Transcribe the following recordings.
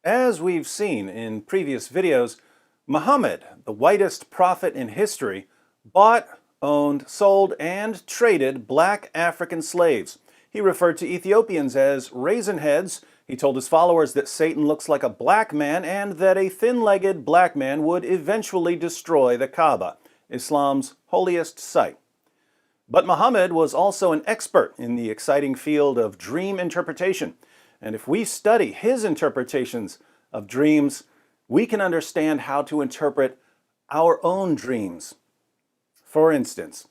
As we've seen in previous videos, Muhammad, the whitest prophet in history, bought, owned, sold, and traded black African slaves. He referred to Ethiopians as raisin heads. He told his followers that Satan looks like a black man and that a thin-legged black man would eventually destroy the Kaaba, Islam's holiest site. But Muhammad was also an expert in the exciting field of dream interpretation. And if we study his interpretations of dreams, we can understand how to interpret our own dreams. For instance,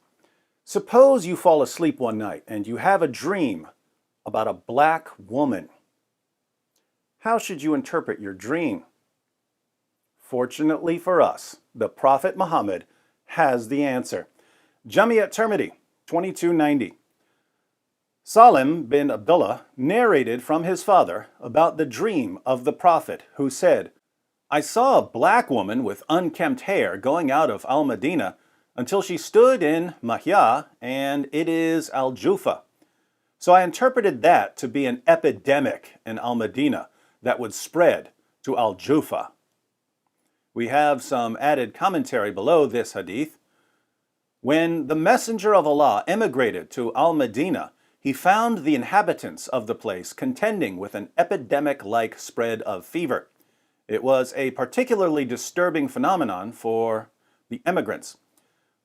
suppose you fall asleep one night and you have a dream about a black woman. How should you interpret your dream? Fortunately for us, the Prophet Muhammad has the answer. Jami at-Tirmidhi, 2290. Salim bin Abdullah narrated from his father about the dream of the Prophet, who said, "I saw a black woman with unkempt hair going out of Al-Madinah until she stood in Mahya, and it is Al-Jufa. So I interpreted that to be an epidemic in Al-Madinah that would spread to Al-Jufa." We have some added commentary below this hadith. When the Messenger of Allah emigrated to Al-Madinah, he found the inhabitants of the place contending with an epidemic-like spread of fever. It was a particularly disturbing phenomenon for the emigrants.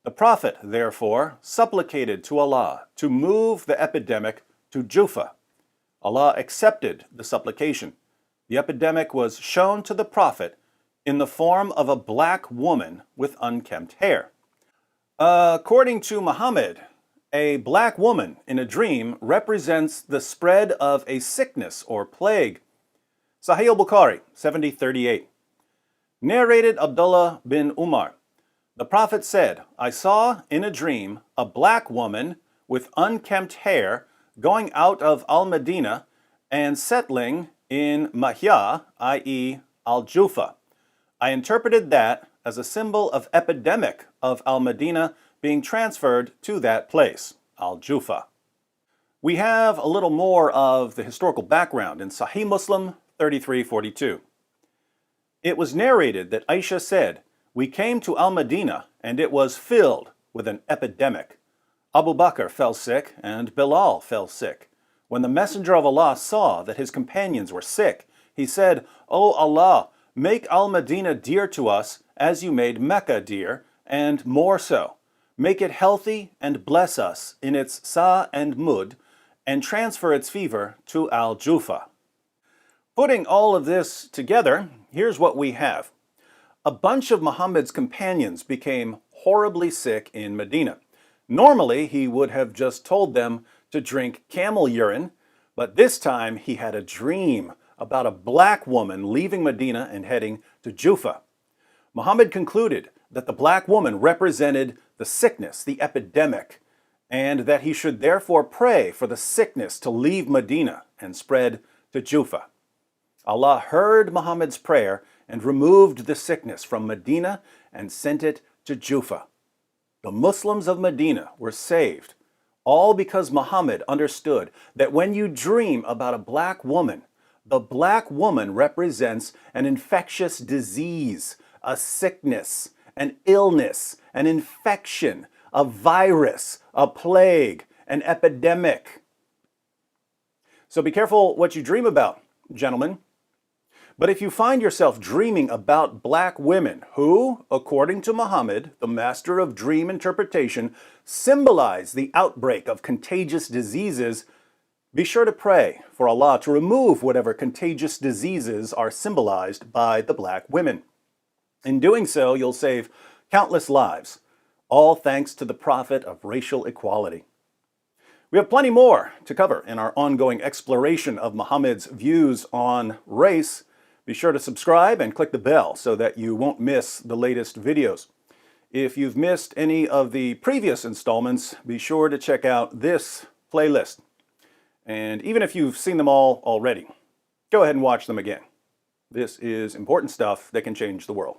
The Prophet, therefore, supplicated to Allah to move the epidemic to Jufa. Allah accepted the supplication. The epidemic was shown to the Prophet in the form of a black woman with unkempt hair. According to Muhammad, a black woman in a dream represents the spread of a sickness or plague. Sahih al-Bukhari, 7038. Narrated Abdullah bin Umar. The Prophet said, "I saw in a dream a black woman with unkempt hair going out of Al-Madinah and settling in Mahya, i.e. Al-Jufa. I interpreted that as a symbol of epidemic of Al-Madinah being transferred to that place, Al-Jufa." We have a little more of the historical background in Sahih Muslim 3342. It was narrated that Aisha said, "We came to Al-Madinah and it was filled with an epidemic. Abu Bakr fell sick and Bilal fell sick. When the Messenger of Allah saw that his companions were sick, he said, 'O Allah, make Al-Madinah dear to us as you made Mecca dear, and more so. Make it healthy and bless us in its sa and mud, and transfer its fever to Al-Jufa.'" Putting all of this together, here's what we have. A bunch of Muhammad's companions became horribly sick in Medina. Normally, he would have just told them to drink camel urine, but this time he had a dream about a black woman leaving Medina and heading to Jufa. Muhammad concluded that the black woman represented the sickness, the epidemic, and that he should therefore pray for the sickness to leave Medina and spread to Jufa. Allah heard Muhammad's prayer and removed the sickness from Medina and sent it to Jufa. The Muslims of Medina were saved, all because Muhammad understood that when you dream about a black woman, the black woman represents an infectious disease, a sickness, an illness, an infection, a virus, a plague, an epidemic. So be careful what you dream about, gentlemen. But if you find yourself dreaming about black women who, according to Muhammad, the master of dream interpretation, symbolize the outbreak of contagious diseases, be sure to pray for Allah to remove whatever contagious diseases are symbolized by the black women. In doing so, you'll save countless lives, all thanks to the Prophet of racial equality. We have plenty more to cover in our ongoing exploration of Muhammad's views on race. Be sure to subscribe and click the bell so that you won't miss the latest videos. If you've missed any of the previous installments, be sure to check out this playlist. And even if you've seen them all already, go ahead and watch them again. This is important stuff that can change the world.